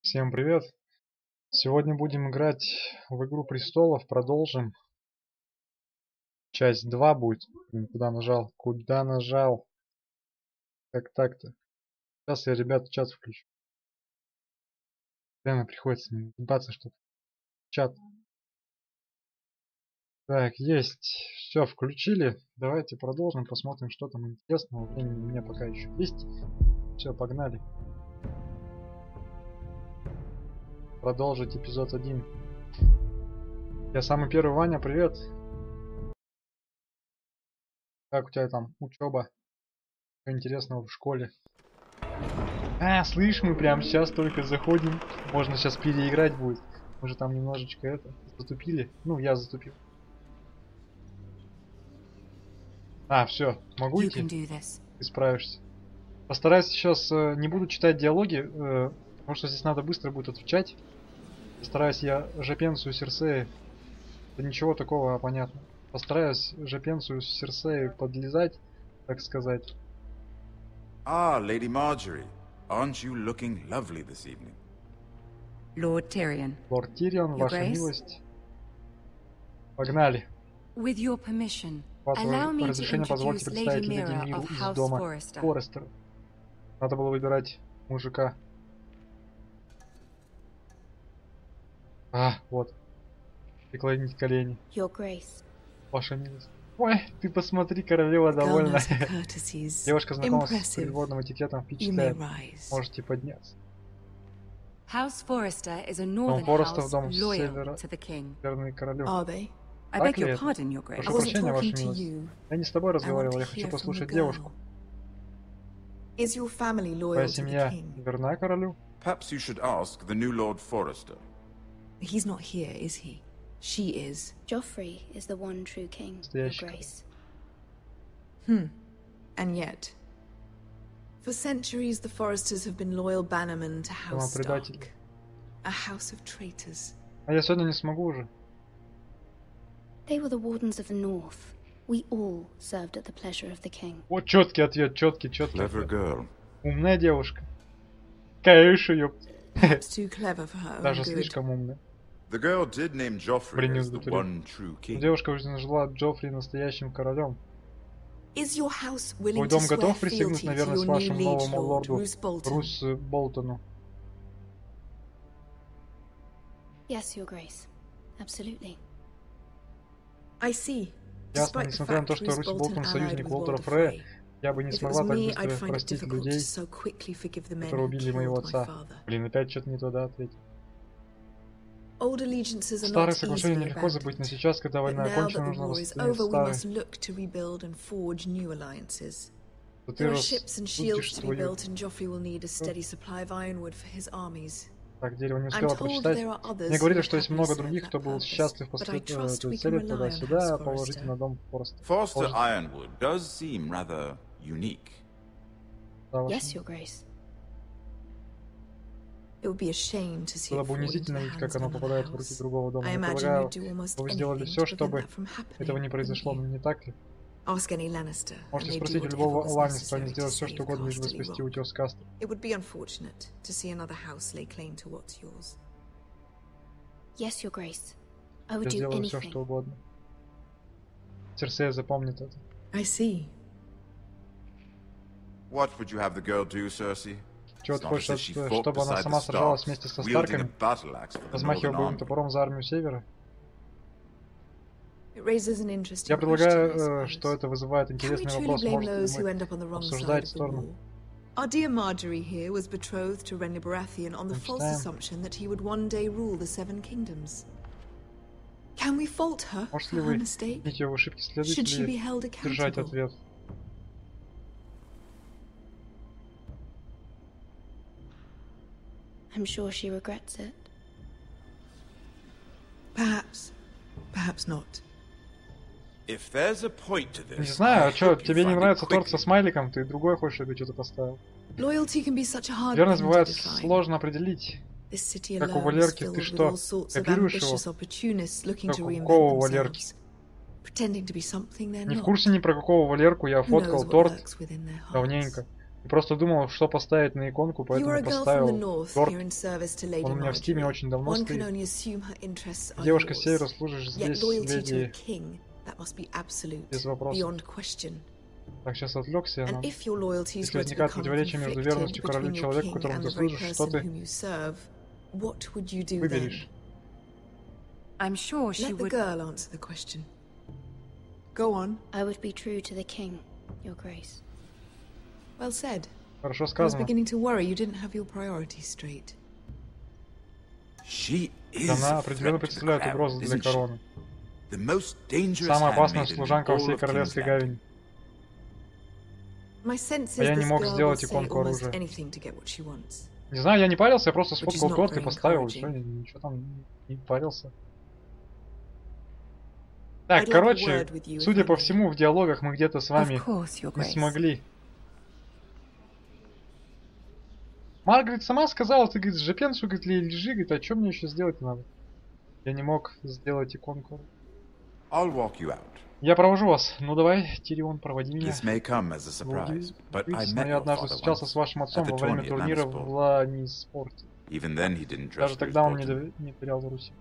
Всем привет! Сегодня будем играть в игру престолов, продолжим. Часть 2 будет. Блин, куда нажал? Куда нажал? Как так-то? Сейчас я, ребят, чат включу. Прямо приходится мне ебаться что-то. Чат. Так, есть. Все, включили. Давайте продолжим, посмотрим, что там интересного. Времени у меня пока еще есть. Все, погнали. Продолжить эпизод 1. Я самый первый, Ваня, привет. Как у тебя там учеба? Что интересного в школе? Слышь, мы прямо сейчас только заходим. Можно сейчас переиграть будет. Мы же там немножечко это затупили. Ну, я затупил. Все, могу идти? Ты справишься. Постараюсь сейчас, не буду читать диалоги, потому что здесь надо быстро будет отвечать. Постараюсь я жопенцию Серсеи. Да ничего такого, понятно. Постараюсь жопенцию Серсеи подлизать, так сказать. Lady Marjorie, aren't you looking lovely this evening? Lord Tyrion. Лорд Тирион, ваша милость. Погнали. With your permission, Разрешение позвольте представить леди Миру из дома Форестера. Надо было выбирать мужика. Вот. Преклонить колени. Ваша милость. Ой, ты посмотри, королева довольна. Девушка знакома с придворным этикетом, впечатляет. Можете подняться. Дом Форестер в дом северный королю. Так ли это? Прошу прощения, ваша милость. Я не с тобой разговаривал, я хочу послушать девушку. Твоя семья верна королю? Perhaps you should ask the new Lord Forester. He's not here, is he? She is. Joffrey is the one true king, Your Grace. And yet, for centuries the Foresters have been loyal bannermen to House Stark, a house of traitors. Я сегодня не смогу уже. They were the wardens of the North. We all served at the pleasure of the king. Вот четкий ответ, четкий. Clever girl. Умная девушка. Конечно, ёпт. Too clever for her own Даже good. слишком умная. The girl did name Joffrey as the one true king. Девушка уже назвала Джоффри настоящим королем. Is your house Твой willing to дом swear готов присягнуть fealty на to верность your new вашему liege новому lord, лорду Roose Bolton? Русу Болтону? Yes, Your Grace. Absolutely. I see. Ясно, несмотря на то, что Русь Болтон союзник Уолтера Фрея, я бы не смогла так быстро простить людей, которые убили моего отца. Блин, опять что-то не туда ответил. Старые соглашения нелегко забыть, но сейчас, когда война окончена, нужно восстановить старые. Что ты рассудишь свою... Так, дерево не успела прочитать. Мне говорили, что есть много других, кто был счастлив после цели туда-сюда, положить на дом Форестера. Forster Ironwood does seem rather unique. Yes, Your Grace. Было бы унизительно видеть, как оно попадает в руки другого дома. Я полагаю, вы сделали все, чтобы этого не произошло, но не так ли? Можете спросить у любого Ланнистера, они сделают все, что угодно, лишь бы спасти утес Кастер. Yes, Your Grace. I Я would do сделаю все, что anything. угодно. Серсея запомнит это. What would you have the girl do, Cersei? Чего It's ты not хочешь, as if she fought чтобы она beside сама the сражалась Starks, вместе со wielding a Старками, battle axe for the размахивая Northern боевым Army? топором за армию Севера? Я Я предлагаю, что это вызывает интересный вопрос. Можете мы обсуждать сторону? Our dear Marjorie here was betrothed to Renly Baratheon on the false assumption that he would one day rule the Seven Kingdoms. Can we fault her for Может ли her вы mistake? обвинить ее в ошибке? Следует Should she be ли held держать accountable? ответ? I'm sure she regrets it. Perhaps. Perhaps not. If there's a point to this, Не знаю, I что, hope you тебе не find it нравится торт со quickly. смайликом, ты другой хочешь, чтобы я что-то поставил. Loyalty can be such a hard Верность thing to бывает define. сложно определить. This city Как у alone is Валерки, filled ты with что, all sorts of копируешь его? ambitious opportunists looking Как to у reinvent какого Валерки? themselves, pretending to be something they're Не в not. курсе ни про какого Валерку, я Who фоткал knows what торт lurks within their hearts? давненько. И просто думал, что поставить на иконку, поэтому поставил торт. Он у меня в стиме очень давно стоит. Девушка с севера, служишь здесь, леди, без вопросов. Так, сейчас отвлекся. Если возникает противоречие между верностью королю и человеку, которому ты служишь, что ты выберешь? I'm sure she would. Let the girl answer the question. Go on. I would be true to the king, Your Grace. Well said. Хорошо сказано. I was beginning to worry you didn't have your priorities straight. Она определенно представляет угрозу для короны. Самая опасная служанка во всей королевской гавани. А я не мог сделать иконку оружия. Не знаю, я не парился, я просто сфоткал торт и поставил, и все, ничего там не парился. Так, короче, судя по всему, в диалогах мы где-то с вами не смогли. Маргарет сама сказала, ты, говорит, жопенцу, говорит, лежи, говорит, а что мне еще сделать надо? Я не мог сделать иконку. Я провожу вас. Ну давай, Тирион, проводи меня. Я однажды встречался с вашим отцом во время турнира в Ланниспорте. Даже тогда он не доверял Руси.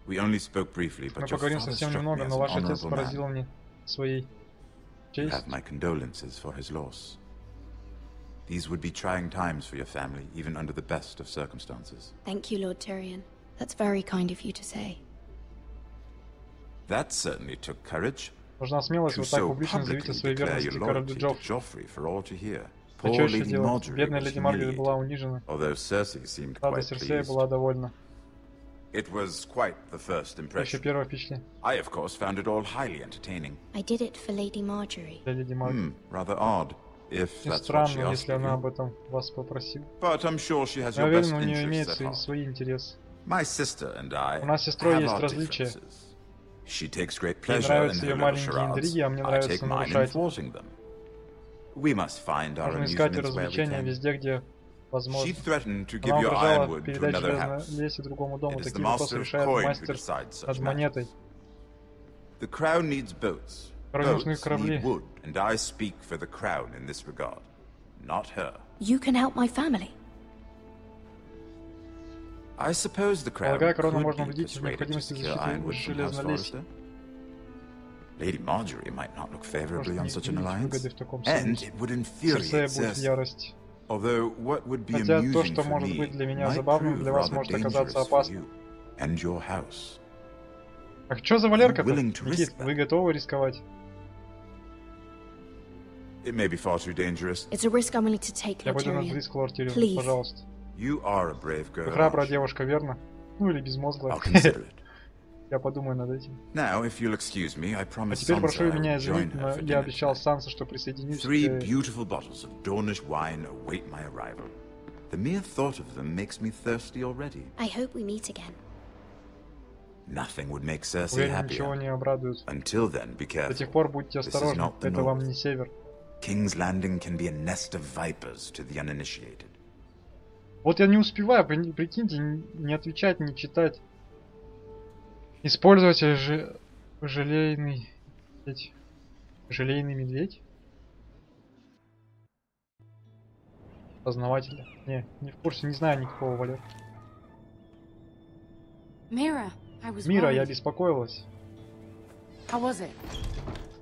Мы поговорим совсем немного, но ваш отец поразил мне своей честью. These would be trying times for your family, even under the best of circumstances. Thank you, Lord Tyrion. That's very kind of you to say. That certainly took courage. Нужна смелость вот так публично заявить о своей верности королю Джоффри. А что еще делать? Бедная леди Маргарет была унижена. Правда, Серсея была довольна. It was quite the first impression. Первое впечатление. I, of course, found it all highly entertaining. I did it for Lady Marjorie. Для леди Маргарет. Rather odd. Странно, если она об этом вас попросила. Уверен, у нее имеются свои интересы. У нас с сестрой есть различия. Ей нравятся ее маленькие интриги, а мне нравится нарушать. Нужно искать развлечения везде, где возможно. Она угрожала передать железновесе другому дому. Такие вопросы решает мастер над монетой. Королю нужны корабли. And I speak for the crown in this regard, not her. You can help my family. I suppose the crown could be persuaded to secure ironwood from House Forrester. Lady Marjorie might not look favorably on such an alliance, and it would infuriate Cersei. Although what would be amusing for me might prove rather dangerous for you and your house. А что за Валерка-то? Никит, вы готовы рисковать? It may be far too dangerous. It's a risk I'm willing to take, Я пойду на риск, лорд Тирион, пожалуйста. You are a brave girl. Вы храбрая девушка, верно? Ну или безмозглая. Я подумаю над этим. Now, if you'll excuse me, I promise теперь прошу меня извинить, но я обещал Сансе, что присоединюсь к... 3 beautiful bottles of Dornish wine await my arrival. The mere thought of them makes me thirsty already. I hope we meet again. Nothing would make Cersei happier. Ничего не обрадует. Until then, be careful. До тех пор будьте осторожны, это вам не север. King's Landing can be a nest of vipers to the uninitiated. Вот я не успеваю, прикиньте, не отвечать, не читать. Использовать желейный медведь? Познавателя. Не в курсе, не знаю никакого Валера. Мира, я беспокоилась.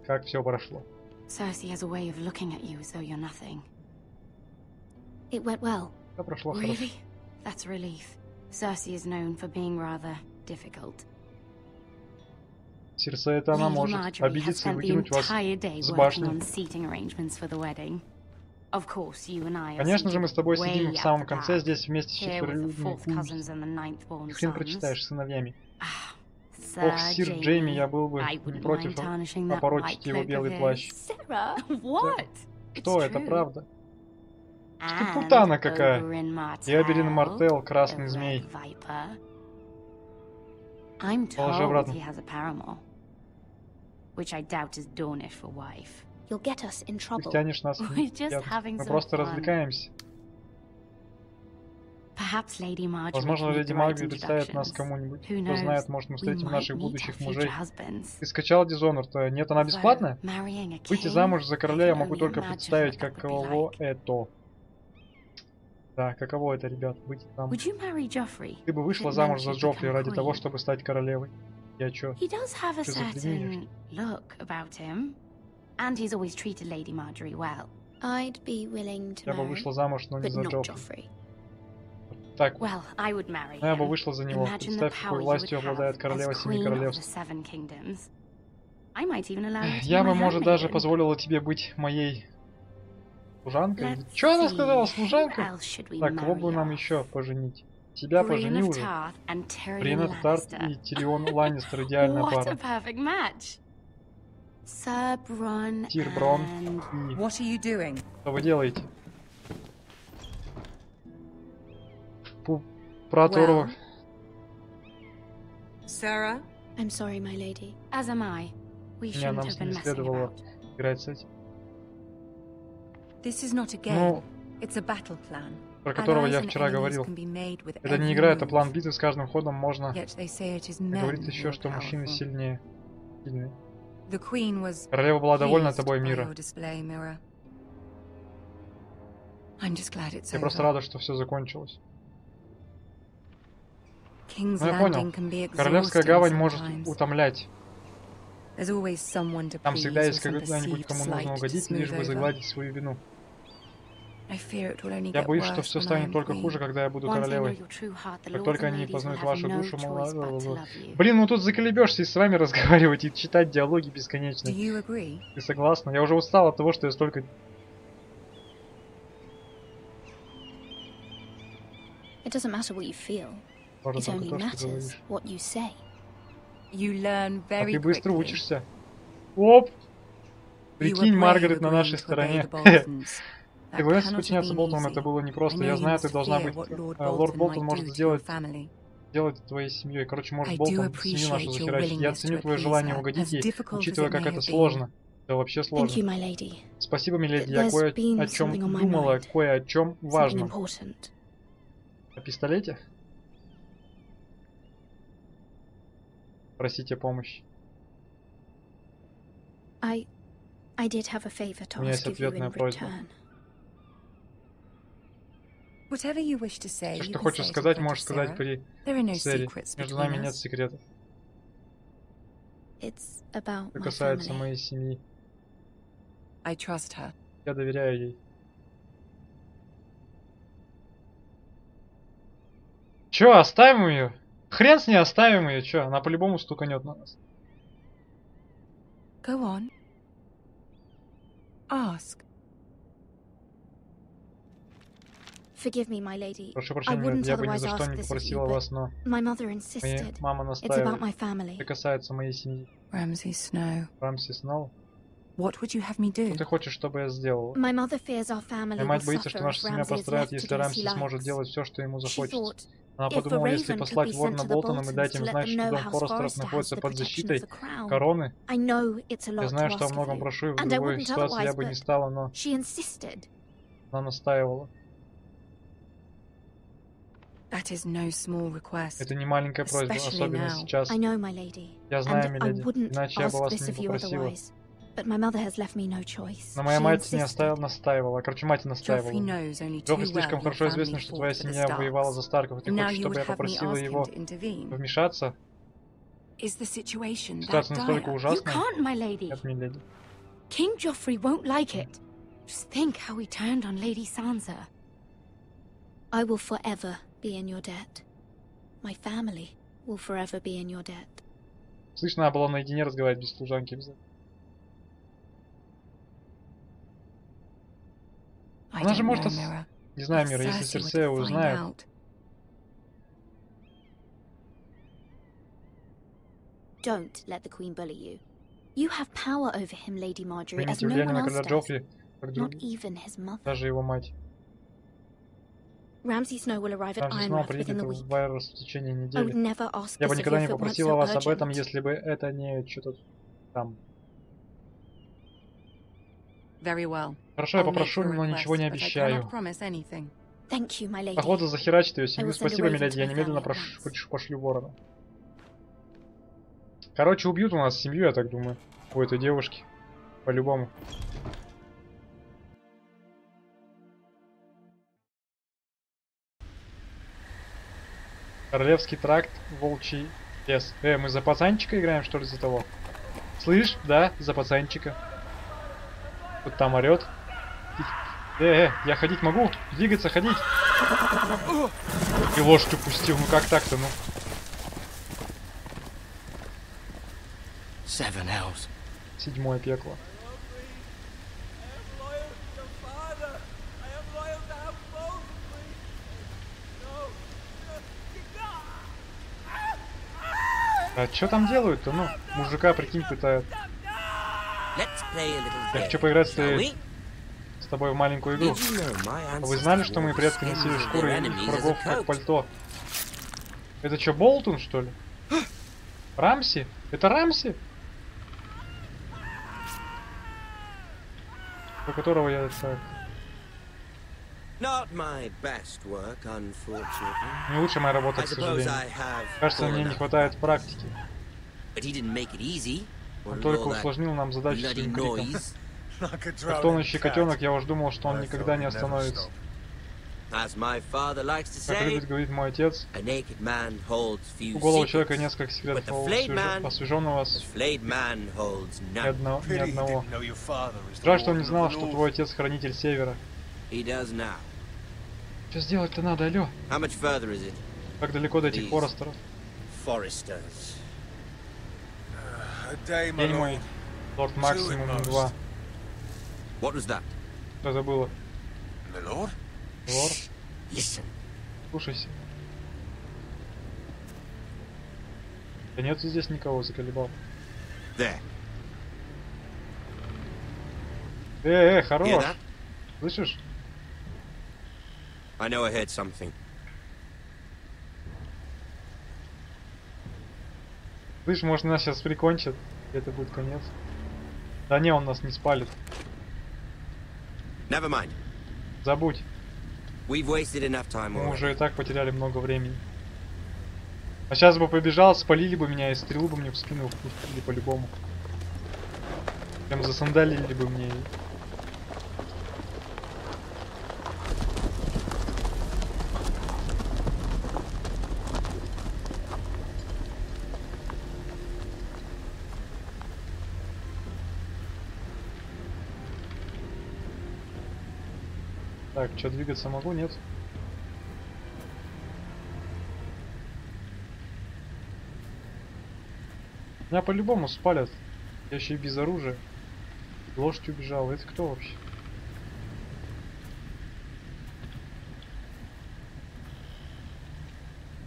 Как все прошло? Cersei has a way of looking at you as though you're nothing. It went well. Really? That's a relief. Cersei is known for being rather difficult. Сердце это она может обидеться и выкинуть вас с башни. Конечно же, мы с тобой сидим в самом конце здесь вместе с четверыми. Хрен прочитаешь сыновьями. Ох, сир Джейми, я был бы не против опорочить его белый плащ. Что, это правда? Ты путана какая! И Аберин Мартел, красный змей. Положи обратно. Ты тянешь нас. Мы просто развлекаемся. Возможно, леди Маргарет представит нас кому-нибудь. Кто знает, может, мы встретим наших будущих мужей. Ты скачала Dishonored? Нет, она бесплатная? Выйти замуж за короля я могу только представить, каково это. Да, каково это, ребят, выйти замуж. Ты бы вышла замуж за Джоффри ради того, чтобы стать королевой. Я чё? Ты затруднишь? Я бы вышла замуж, но не за Джоффри. Так, я бы вышла за него. Представь, какой властью обладает королева Семи Королевств. Я бы, может, даже позволила тебе быть моей служанкой. Чё она сказала, служанка? Так, кого бы нам еще поженить? Тебя пожени уже. Бринет Тарт и Тирион Ланнистер, идеальная пара. Тир Брон и... Что вы делаете? Проторова. Sarah? I'm sorry, my lady. As am I. We Меня нам shouldn't have не been messing следовало about. играть с этим. This is not a game. Ну, It's a battle plan. про которого я вчера говорил. Это не игра, это план битвы, с каждым ходом можно... Говорит еще, что мужчины сильнее. Сильные. Королева была довольна тобой, Мира. Я просто рада, что все закончилось. Ну, я понял. Королевская гавань может утомлять. Там всегда есть когда-нибудь, кому нужно угодить, лишь бы загладить свою вину. Я боюсь, что все станет только хуже, когда я буду королевой. Как только они познают вашу душу, Блин, ну тут заколебешься и с вами разговаривать, и читать диалоги бесконечные. Ты согласна? Я уже устал от того, что я столько... It doesn't matter what you feel. It only matters what you say. А ты быстро учишься. Оп! Прикинь, Маргарет на нашей стороне. Ты боишься подчиняться Болтону, это было непросто. Я знаю, ты должна быть... Лорд Болтон может сделать твоей семьей. Короче, может Болтон семью нашу захерачить. Я ценю твое желание угодить ей, учитывая, как это сложно. Это вообще сложно. Спасибо, миледи. Я кое о чем думала, кое о чем важном. О пистолете? Просите помощи. У меня есть ответная просьба. Все, что хочешь сказать, можешь сказать при Сэре. Между нами нет секретов. Это касается моей семьи. Я доверяю ей. Чё, оставим ее? Хрен с ней, оставим ее, чё? Она по-любому стуканет на нас. Go on. Ask. Forgive me, my lady. Прошу прощения, я бы ни за что не попросила вас, но моя мама настаивает. Это касается моей семьи. Ramsay Snow. Рамси Сноу? What would you have me do? Что ты хочешь, чтобы я сделала? Моя мать боится, что наша семья пострадает, если Рамси сможет делать все, что ему захочется. Она подумала, если послать Ворона Болтонам и дать им знать, что дом Форестеров находится под защитой короны. Я знаю, что о многом прошу, и в любой ситуации я бы не стала, но она настаивала. Это не маленькая просьба, особенно сейчас. Я знаю, миледи, иначе я бы вас не попросила. Но моя мать не настаивала. Короче, мать настаивала. Джоффри слишком хорошо известно, что твоя семья воевала за Старков, и ты хочешь, чтобы я попросила его вмешаться? Ситуация настолько ужасная. Нет, миледи. King Joffrey won't like it. Just think how he turned on Lady Sansa. I will forever be in your debt. My family will forever be in your debt. Слышно, надо было наедине разговаривать без служанки обязательно. Она же может... Не знаю, Мира, если Серсея узнает... Don't let the Queen bully you. You have power over him, Lady Marjorie, as Примите no влияние one на else короля does. Джоффри, как Not even his mother. даже его мать. Ramsay Snow will arrive at Рамси Сноу Ironrath within приедет the в week. Вайрос в течение I would недели. never ask Я бы this of you никогда не if it weren't попросила so вас об этом, urgent. если бы это не что-то там. Very well. Хорошо, я попрошу, но ничего не обещаю. Охота захерачит ее семью. Спасибо, миледи, я немедленно пошлю ворона. Короче, убьют у нас семью, я так думаю. У этой девушки. По-любому. Королевский тракт, волчий лес. Мы за пацанчика играем, что ли, за того? Слышь, да, за пацанчика. Вот там орет. Я ходить могу? Двигаться, ходить. И лошадь упустил, ну как так-то, ну? Седьмое пекло. А что там делают-то, ну? Мужика, прикинь, пытают. Я хочу поиграть с тобой в маленькую игру. А вы знали, что мои предки носили шкуры их врагов как пальто? Это что, Болтун, что ли? Рамси? Это Рамси? По которого я так... Не лучшая моя работа, к сожалению. Кажется, мне не хватает практики. Он только усложнил нам задачу своим криком. Как тонущий котенок, я уж думал, что он никогда не остановится. Как любит говорить мой отец, у голову человека несколько секретов, а освеженного ни одного. Жаль, что он не знал, что твой отец хранитель Севера. Что сделать-то надо, алло? Как далеко до этих Форестеров? День мой, лорд максимум 2. Что это было? Лорд? Слушайся. Да нет здесь никого, заколебал. Хорош. Слышишь? I know I heard something. Слышь, может, нас сейчас прикончат, и это будет конец. Да не, он нас не спалит. Never mind. Забудь. We've wasted enough time already. Мы уже и так потеряли много времени. А сейчас бы побежал, спалили бы меня и стрелу бы мне в спину впустили по-любому. Прям засандалили бы мне. Так, что, двигаться могу, нет? Меня по-любому спалят. Я еще и без оружия. Лошадь убежала. Это кто вообще?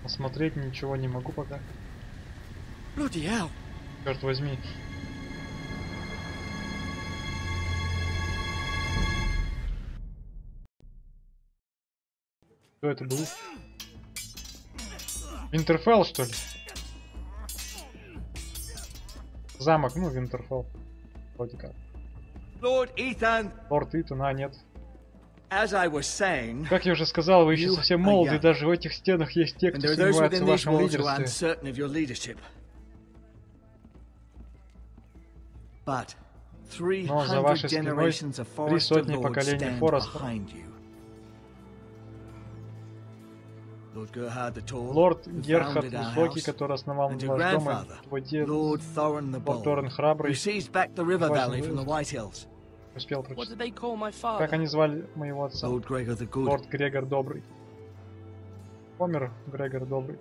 Посмотреть ничего не могу пока. Черт возьми. Что это был? Винтерфелл, что ли? Замок, ну, Винтерфелл. Вроде как. Лорд Итан, а нет. Как я уже сказал, вы еще совсем молоды, и даже в этих стенах есть те, кто сомневается в вашем лидерстве. Но за вашей спиной 300 поколений Форестов. Лорд Герхард Высокий, который основал ваш дом, твой дед, Лорд Торрен Храбрый, успел прочитать. Как они звали моего отца? Лорд Грегор Добрый. Помер Грегор Добрый.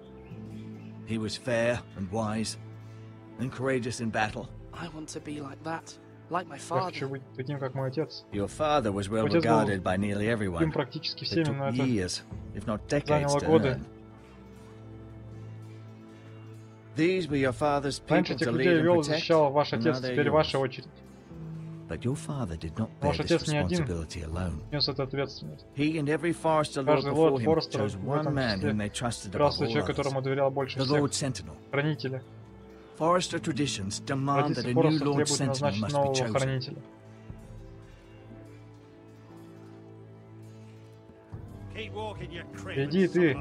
Я хочу быть таким, как мой отец. Отец был таким практически всеми, но это заняло годы. Раньше этих людей вел и защищал ваш отец, теперь ваша очередь. Ваш отец не один нес эту ответственность. Каждый лорд Форестер в этом числе выбрал человека, которому доверял больше всех. Хранителя. Традиции Форестер требуют назначить нового хранителя. Иди ты,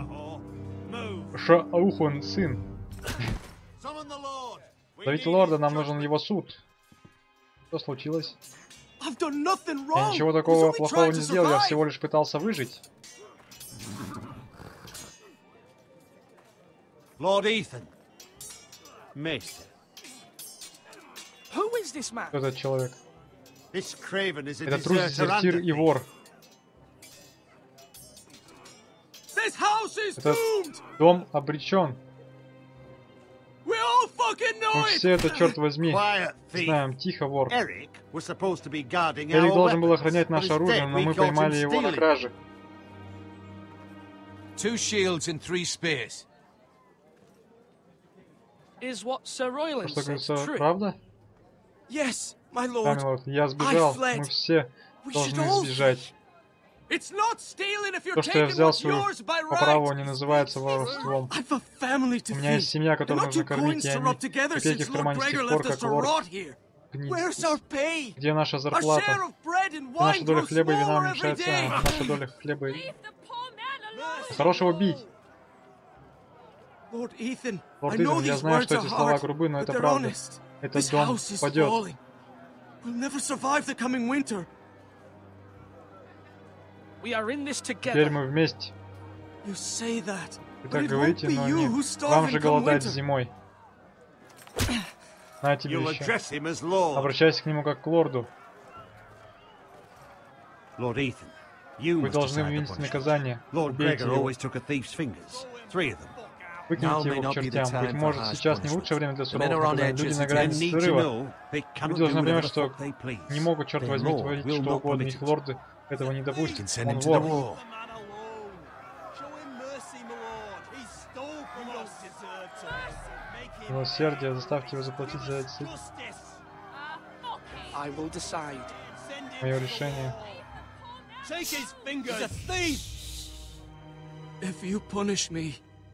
Шаухун сын. Зовите лорда, нам нужен его суд. Что случилось? Я ничего такого плохого не сделал, я всего лишь пытался выжить. Lord Ethan. Mister. Кто этот человек? Это трус, дезертир и вор. Этот дом обречен. Мы все это, черт возьми, знаем. Тихо, вор. Эрик должен был охранять наше оружие, но мы поймали его на краже. Что говорится, правда? Да, милорд, я сбежал. Мы все должны сбежать. То, что я взял свою по праву, не называется воровством. У меня есть семья, которую нужно кормить, и они копейки в кармане с тех пор, как лорд гнит. Где наша зарплата? Наша доля хлеба и вина уменьшается. Наша доля хлеба и... Хорошего бить! Лорд Итан, я знаю, что эти слова грубы, но это правда. Этот дом падет. Теперь мы вместе. Вы так говорите, но не вам же голодать зимой. На тебе еще. Обращайся к нему как к лорду. Вы должны вынести наказание. Убейте его. Выкиньте его к чертям. Быть может, сейчас не лучшее время для суровых, когда люди на грани срыва. Люди должны понимать, что не могут, черт возьми, творить что угодно. Их лорды этого не допустят. Он вор. Милосердие, заставьте его заплатить за это. Мое решение.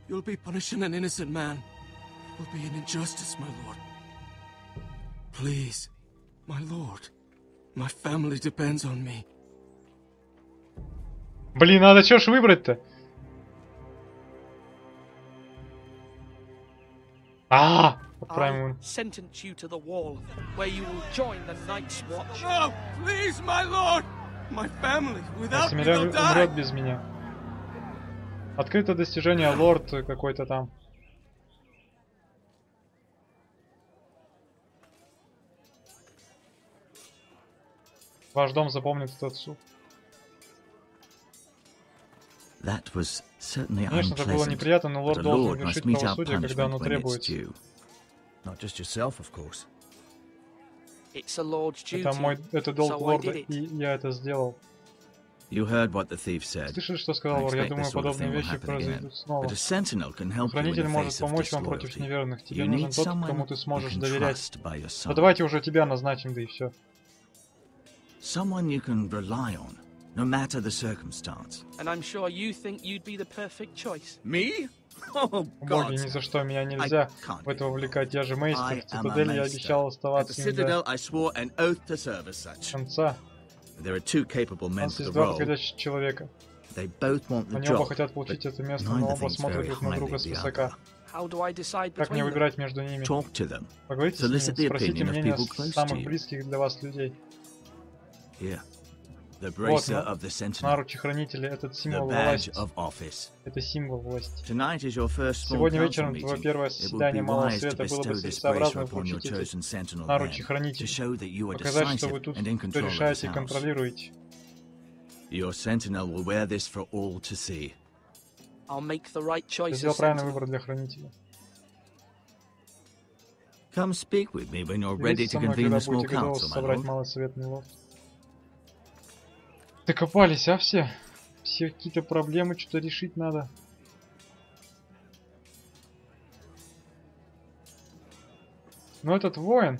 You'll be punishing an innocent man. It will be an injustice, my lord. Please, my lord. My family depends on me. Блин, надо чё ж выбрать-то? Отправим. Sentence you to the wall, where you will join the Night's Watch. No, please, my lord. My family, without me, will die. Умрет без меня. Открыто достижение, лорд какой-то там. Ваш дом запомнит этот суд. Конечно, это было неприятно, но лорд должен вершить правосудие, когда оно требуется. Это долг лорда, и я это сделал. Слышали, что сказал вор? Я думаю, подобные вещи произойдут снова. Хранитель может помочь вам против неверных. Тебе нужен тот, кому ты сможешь доверять. Да давайте уже тебя назначим, да и все. Боги, ни за что, меня нельзя в это вовлекать. Я же мейстер. В цитадели я обещал оставаться им до конца. У нас есть два подходящих человека. Они оба хотят получить это место, но оба смотрят друг на друга свысока. Как мне выбирать между ними? Поговорите с ними, спросите мнение самых близких для вас людей. Вот, наручи хранителя, этот символ власти. Это символ власти. Сегодня вечером твое первое заседание Малого Света. Было бы целесообразно вручить эти наручи хранителя. Показать, что вы тут все решаете и контролируете. Ты сделал правильный выбор для хранителя. Идите со мной, когда будете готовы собрать Малый Совет, милорд. Докопались, а все? Все какие-то проблемы, что-то решить надо. Но этот воин...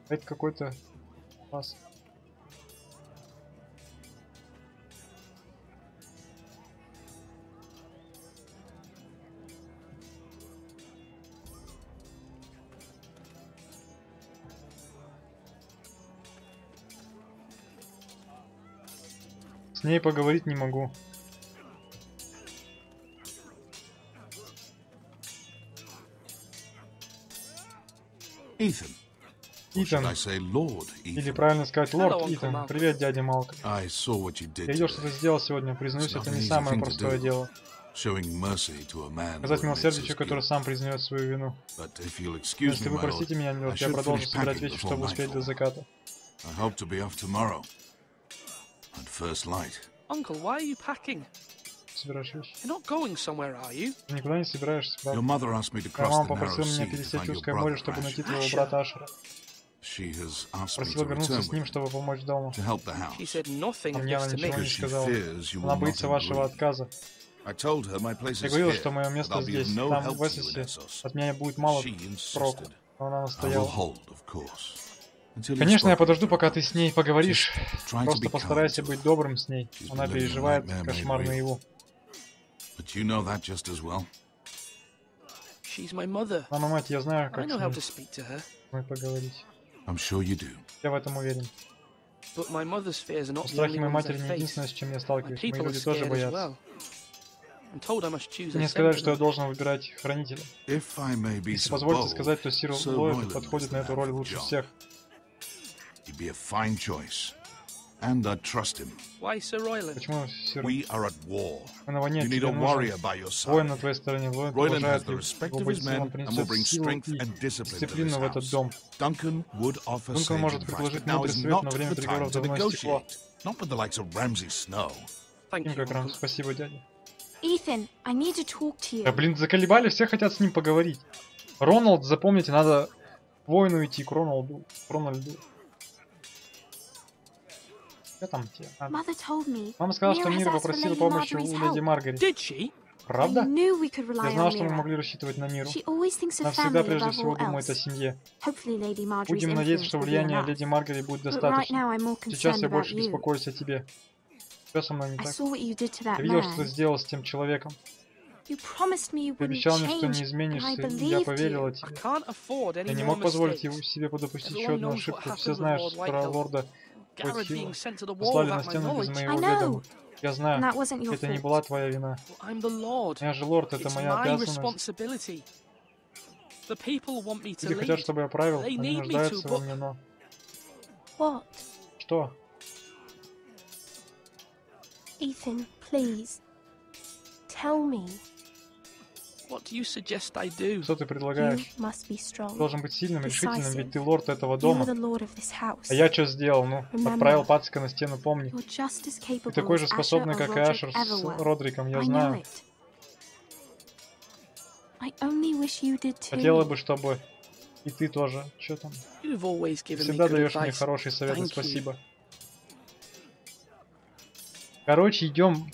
Это какой-то... С ней поговорить не могу. Итан. Итан. Или правильно сказать лорд Итан. Привет, дядя Малкольм. Я видел, что ты сделал сегодня. Признаюсь, это не самое простое дело. Сказать милосердие человеку, который сам признает свою вину. Но если вы простите меня, милорд, я продолжу собирать вещи, чтобы успеть до заката. Собираешь вещи? Ты никуда не собираешься, правда? Моя мама попросила меня пересечь узкое море, чтобы найти твоего брата Ашера. Просила вернуться с ним, чтобы помочь дому. А мне она ничего не сказала. Она боится вашего отказа. Я говорил, что мое место здесь, там, в Эссексе. От меня будет мало проку. Но она настояла. Конечно, я подожду, пока ты с ней поговоришь. Просто постарайся быть добрым с ней. Она переживает кошмар наяву. Мама, мать, я знаю, как с ней поговорить. Я в этом уверен. Страхи моей матери не единственное, с чем я сталкиваюсь. Мои люди тоже боятся. Мне сказали, что я должен выбирать хранителя. Если позволите сказать, то Сир Ллойд подходит на эту роль лучше всех. Почему, Сир? Мы на войне, тебе нужен воин на твоей стороне. Воин уважает его быть силом, принесет силу и дисциплину в этот дом. Дункан может предложить мудрый совет, но время переговоров давно истекло. Таким как Рамс. Спасибо, дядя. Да, блин, заколебали, все хотят с ним поговорить. Роналд, запомните, надо к воину идти, к Рональду. Что там тебе? Мама сказала, что Мира попросила помощи у леди Маргарет. Правда? Я знала, что мы могли рассчитывать на Миру. Она всегда прежде всего думает о семье. Будем надеяться, что влияние леди Маргарет будет достаточно. Сейчас я больше беспокоюсь о тебе. Что со мной не так? Я видел, что ты сделал с тем человеком. Ты обещал мне, что не изменишься, и я поверила тебе. Я не мог позволить себе допустить еще одну ошибку. Все знают, что лорда Уайтхилла послали на стену без моего ведома. Я знаю, это не была твоя вина. Я же лорд, это моя обязанность. Люди хотят, чтобы я правил, они нуждаются во мне, но... Что? Ethan, please. Tell me. Что ты предлагаешь? Должен быть сильным и решительным, ведь ты лорд этого дома. А я что сделал? Ну, отправил пацика на стену, помни. Ты такой же способный, как и Ашер с Родриком, я знаю. Хотела бы, чтобы и ты тоже. Что там? Всегда даешь мне хорошие советы, спасибо. Короче, идем.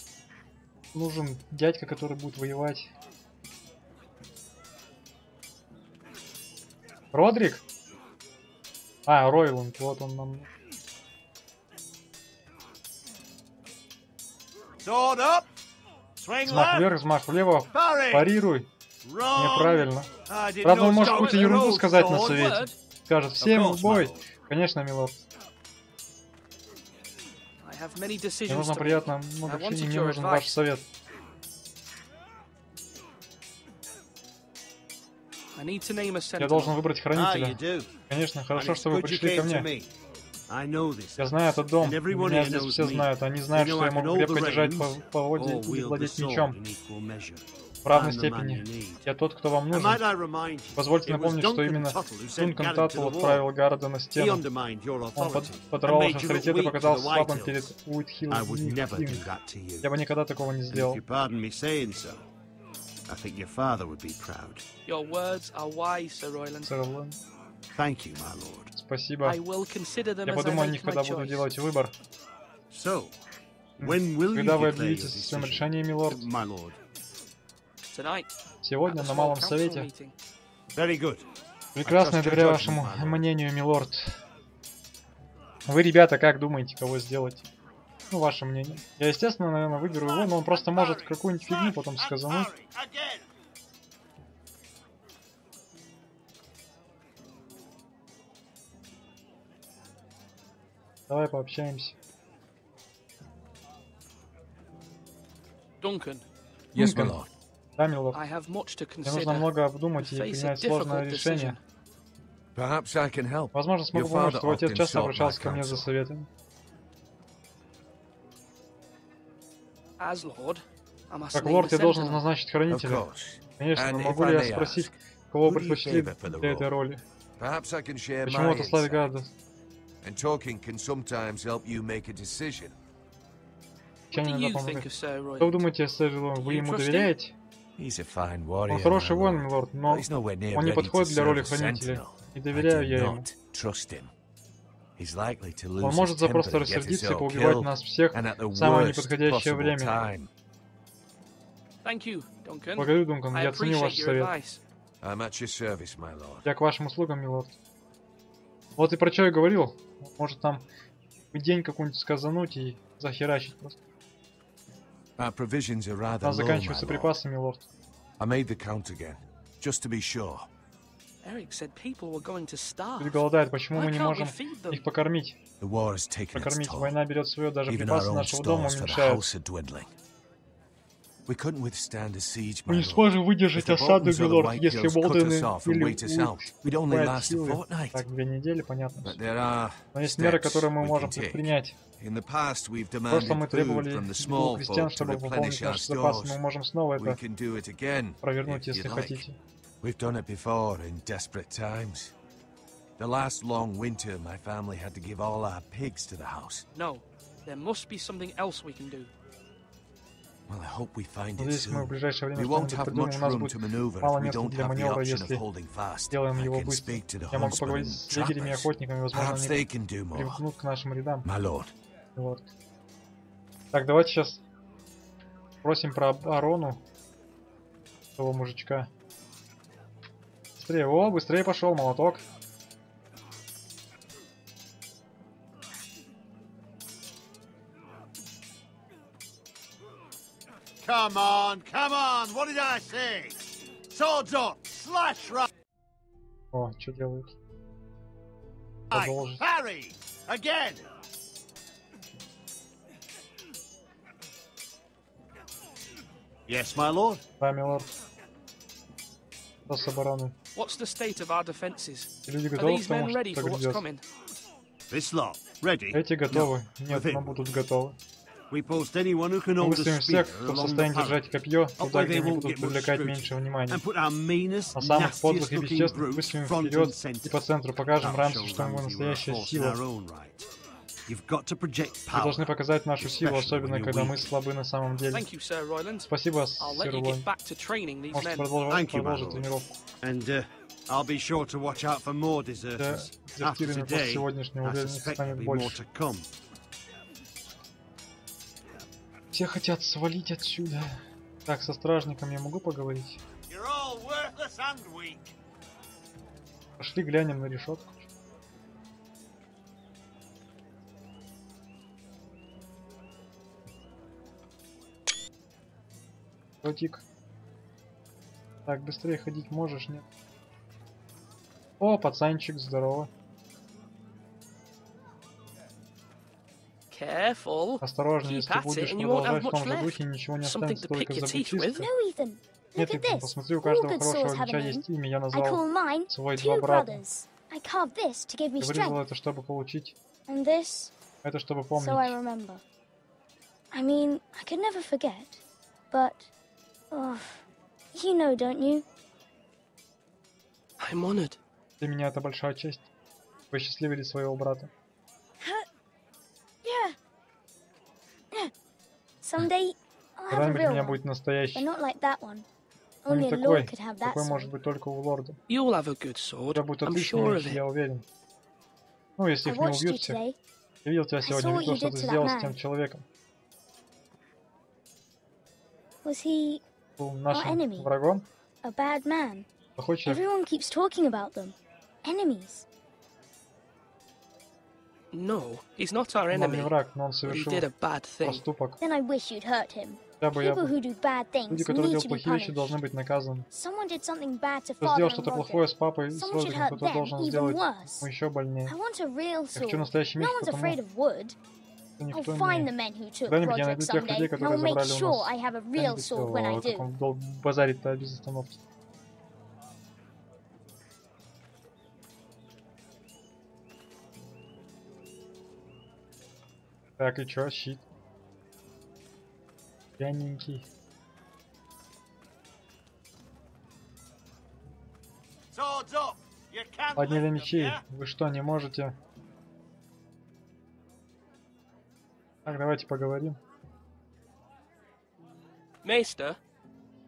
Нужен дядька, который будет воевать. Родрик? А, Ройланд, вот он нам. Взмах вверх, взмах влево. Парируй. Неправильно. Правда, он может какую-то ерунду сказать на совете. Скажет, всем в бой. Конечно, милорд. Мне нужно приятно много общения, мне нужен ваш совет. Я должен выбрать хранителя. Конечно, хорошо, что вы пришли ко мне. Я знаю этот дом, меня здесь все знают. Они знают, что я могу крепко держать поводья и владеть мечом. В равной степени. Я тот, кто вам нужен. Позвольте напомнить, что именно Дункан Таттл отправил Гарода на стену. Он подорвал ваш авторитет и показался слабым перед Уайтхиллом. Я бы никогда такого не сделал. Сэр Ройланд. Спасибо. Я подумаю о них, когда буду делать выбор. Когда вы объявите своим решением, милорд? Сегодня на Малом Совете. Прекрасно, доверяю вашему мнению, милорд. Вы, ребята, как думаете, кого сделать? Ну, ваше мнение. Я, естественно, наверное, выберу его, но он просто может какую-нибудь фигню потом сказануть. Давай пообщаемся. Duncan. Yes, my lord. Да, милорд. Мне нужно много обдумать и принять сложное решение. Возможно, смогу помочь. Твой отец часто обращался ко мне за советами. Как лорд, я должен назначить хранителя. Конечно, но могу ли я спросить, кого предпочли для этой роли? Почему это славит гораздо? Что вы думаете о сэре Лоне? Вы ему доверяете? Он хороший воин, милорд, но он не подходит для роли хранителя. Не доверяю я ему. Он может запросто рассердиться и поубивать нас всех в самое неподходящее время. Благодарю, Дункан, я ценю ваш совет. Я к вашим услугам, милорд. Вот и про что я говорил. Может там день какой-нибудь сказануть и захерачить просто. У нас заканчиваются припасы, милорд. Люди голодают, почему мы не можем их покормить? Война берет свое, даже припасы нашего дома уменьшаются. Мы не сможем выдержать осаду, милорд, если Болдены или так, 2 недели, понятно. Но есть меры, которые мы можем предпринять. В прошлом мы требовали у крестьян, чтобы пополнить наши запасы. Мы можем снова это провернуть, если хотите. The last long winter, my family had to give all our pigs to the house. No, there must be something else we can do. Well, I hope we find it Надеюсь, мы в soon. ближайшее время We won't что-нибудь have придумаем. much У нас room будет to maneuver мало if we места don't для have the маневра, option of если holding fast. делаем I его can быстро. speak to the Я могу huntsmen поговорить and с егерями и trappers. охотниками, возможно, Perhaps они they can do more. примкнут к нашим рядам. My lord. Вот. Так, давайте сейчас спросим про оборону того мужичка. Быстрее, о, быстрее пошел молоток. Come on, what did I say? Swords up, slash right. О, что делают? Продолжить. Parry, again. Yes, my lord. Да, милорд. Что с обороной? What's the state of our defenses? Люди Are готовы these к тому, men что ready for what's грядет? coming? This lot, ready? Эти готовы. Нет, но будут готовы. We post anyone who can Мы hold a выставим spear всех, кто в along the состоянии parrot, держать копье, up туда, where где they они won't будут get much привлекать scrutiny, меньше внимания. and put our meanest, А самых подлых и nastiest-looking бесчестных brutes выставим front and вперед и center. по центру. Покажем That'll Рамсу, show что мы Ramsay we're a настоящая force in сила. our own right. You've got to project Вы power. должны показать нашу силу, особенно когда мы слабы на самом деле. Thank you, Sir Royland. Спасибо, I'll let сэр you Лон. get back to training these Можете men. продолжить Thank you, my lord. тренировку. And I'll be sure to watch out for more deserters. After Дезертирами после today, сегодняшнего, I уверен, их suspect станет there'll be more больше. to come. Все хотят свалить отсюда. Так, со стражником я могу поговорить? You're all worthless and weak. Пошли глянем на решетку. Котик. Так, быстрее ходить можешь, нет? О, пацанчик, здорово. Careful. Осторожно, если будешь продолжать в том же духе, ничего не останется, только зубочистка. Нет, Итан, посмотри, у каждого хорошего меча есть имя, я назвал свой 2 брата. Ты вырезал это, чтобы получить, это, чтобы помнить. I mean, I could never forget, but, you know, don't you? I'm honored. Для меня это большая честь. Вы счастливили своего брата. Someday I'll have a Когда-нибудь у real меня one, будет настоящий. but not like that one. Но не Only a такой. lord could have that Такой sword. может быть только у лорда. You'll have a good У sword. тебя будет I'm отличный sure меч, of it. я уверен. Ну, если I их не watched you убьют всех. today. Я видел тебя сегодня, saw what видел, you что did ты to that сделал с man. тем человеком. Was he Был нашим enemy. врагом. a bad man? Плохой человек. Everyone keeps talking about them. Enemies. No, he's not our Он нам не enemy. враг, но он But he совершил did a bad thing. проступок. Then I wish you'd hurt him. Хотя бы я People бы... who do bad things Люди, которые need делают to be плохие вещи, punished. должны быть наказаны. Someone did something bad to Кто father сделал and что-то Roger. плохое с папой и с Someone should Родриком, hurt кто-то them должен even сделать worse. ему еще больнее. I want a real Я хочу sword. настоящий меч, No one's потому afraid of wood. Никто не... Когда-нибудь я найду тех людей, которые забрали у нас. Как он базарит-то без остановки. Так, и чё, щит? Пьяненький. Подняли мечи. Вы что, не можете? Так, давайте поговорим. Maester?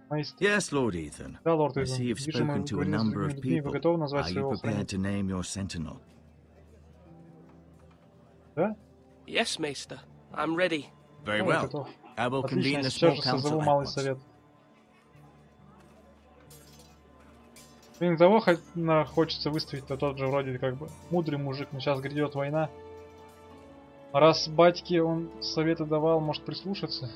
Yes, Lord Ethan. Да, лорд I Итан. see you've Вижу, мы spoken to a говорили с number другими of людьми. Вы people. готовы назвать Are своего you prepared хранителя? to name your sentinel? Да? Yes, Maester. I'm ready. Very Ну, well. готов. I will convene Отлично, the сейчас small же council созову at малый once. совет. Блин, того хочется выставить-то тот же вроде как бы мудрый мужик, но сейчас грядет война. А раз батьке он советы давал, может прислушаться?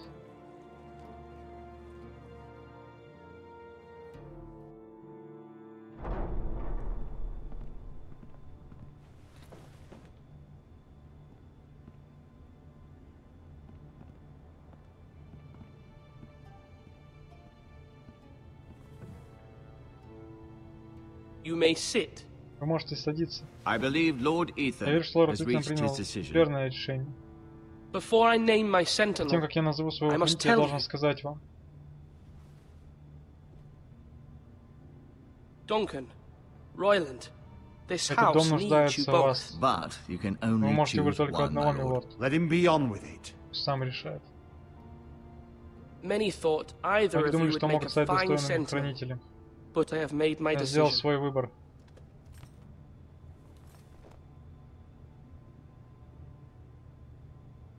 You may sit. Вы можете садиться. I believe Lord Я Ethan верю, что лорд has Итан reached принял his decision. верное решение. Before I name my Перед тем, sentinel, как я назову своего I must хранителя, я tell должен you. сказать вам. Duncan, Royland, this Этот house дом needs нуждается you в вас. both. But you can Вы only можете выбрать choose только one, одного, my lord. милорд. Let him be on with it. Пусть сам решает. Many thought either Многие of думали, you что would make могут a стать fine достойным sentinel, хранителем. but I have made my Я сделал decision. свой выбор.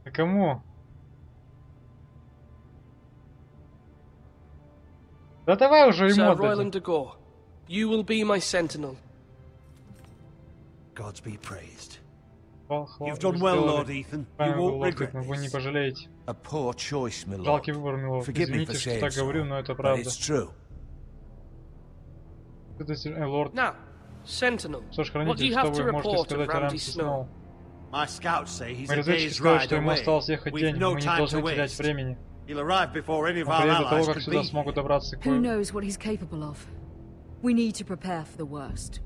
А кому? Да давай уже ему Sir отдадим. Royland de Gore, you will be my sentinel. Gods be praised. You've done well, Lord Ethan. You won't regret Вы не this. пожалеете. A poor choice, my lord. Жалкий выбор, милорд. Forgive me Извините, for что saying так говорю, so, но это but правда. it's true. Лорд. Now, sentinel, Что ж, what do хранитель, you что have to вы можете report of сказать о Ramsay Рамсе Snow? Сноу? My scouts say he's Мои a разведчики day's сказали, ride что ему away. осталось ехать We've день, no мы не time должны to терять waste. времени. He'll arrive before any of Он our приедет до того, allies как could сюда be смогут here. добраться Who knows what he's capable of? We need to prepare for the worst.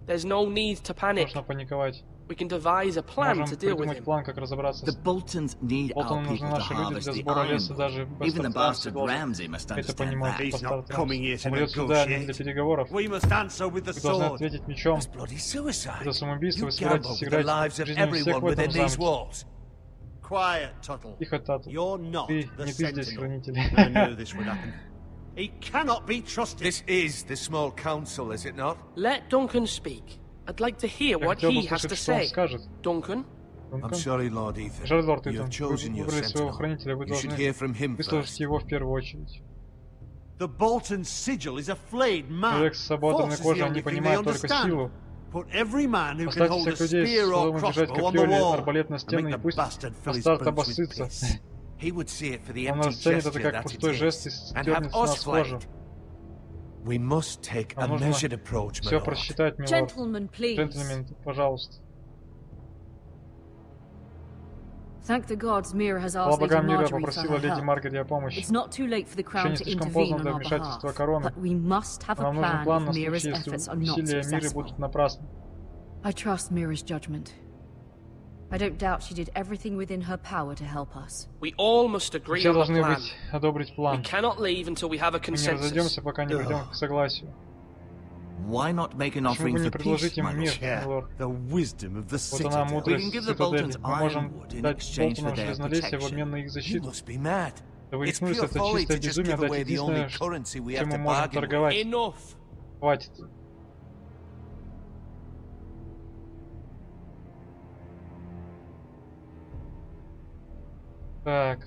There's no need to panic. Нужно паниковать. We can devise a plan to Можем deal with придумать him. план, как разобраться The с... Boltons need our Болтону нужны people to наши люди harvest для the сбора леса, ironwood. даже Even the бастард Рамси bastard должен Ramsay must это understand понимать. that. He's not Бастард coming here Рамси. to Он придет сюда не для negotiate. переговоров. We must answer with the Вы должны sword. ответить мечом. That's bloody suicide. Это самоубийство, You вы gamble собираетесь with the играть lives of жизнью всех everyone в этом within these замке. walls. Quiet, Tuttle. Тихо, Тату. You're not Ты, the не ты здесь sentinel. хранитель. I knew this would happen. He cannot be trusted. This is the small council, is it not? Let Duncan speak. I'd like to hear Я what хотел бы he has услышать, to что он say. скажет. Duncan? I'm sorry, Lord Ethan. Жаль, лорд You Итан, have вы chosen your выбрали своего sentinel. хранителя, вы You should должны hear from him выслушать first. его в первую очередь. The Bolton sigil is a flayed man. Человек с ободранной Force is the кожей, only они thing they понимают только understand. силу. Put every man who can Поставьте hold a всех людей, spear or способных держать crossbow on копье the или wall, арбалет на and стену, make и the пусть bastard fill his бастард boots with обоссытся. piss. He would see it for the Он empty расценит это gesture как that пустой it жест и is, and have стёрнет с нас us кожу. flayed. We must take a Нам measured нужно approach, my все lord. просчитать, милорд. Gentlemen, please. Джентльмен, пожалуйста. Thank the gods Mira has Слава asked Lady богам мира Marjorie for попросила her леди help. Маргаret о помощи. It's not too late for the Еще crown не to слишком intervene поздно on для our вмешательства behalf, короны. but we must have a Нам нужен plan план if на Mira's случай, efforts are если not усилия мира successful. будут напрасны. I trust Mira's judgment. I don't doubt she did everything within her power to help us. We all must agree Все on the должны plan. одобрить We план. cannot leave until we have a Мы не consensus. разойдемся, пока не придем к согласию. Why not make an Почему offering бы не for peace, предложить им my мир, lord? милорд? The wisdom of the Вот она, citadel. We мудрость can give the цитадели. Boltons Мы можем ironwood in дать exchange for Болтону their железнолесие в protection. обмен на их You защиту. must be mad. Да вы It's рехнулись, pure это folly чистое to just безумие give дать away the only единственное, currency we чем have мы to можем bargain with. торговать. Enough. Хватит. Так.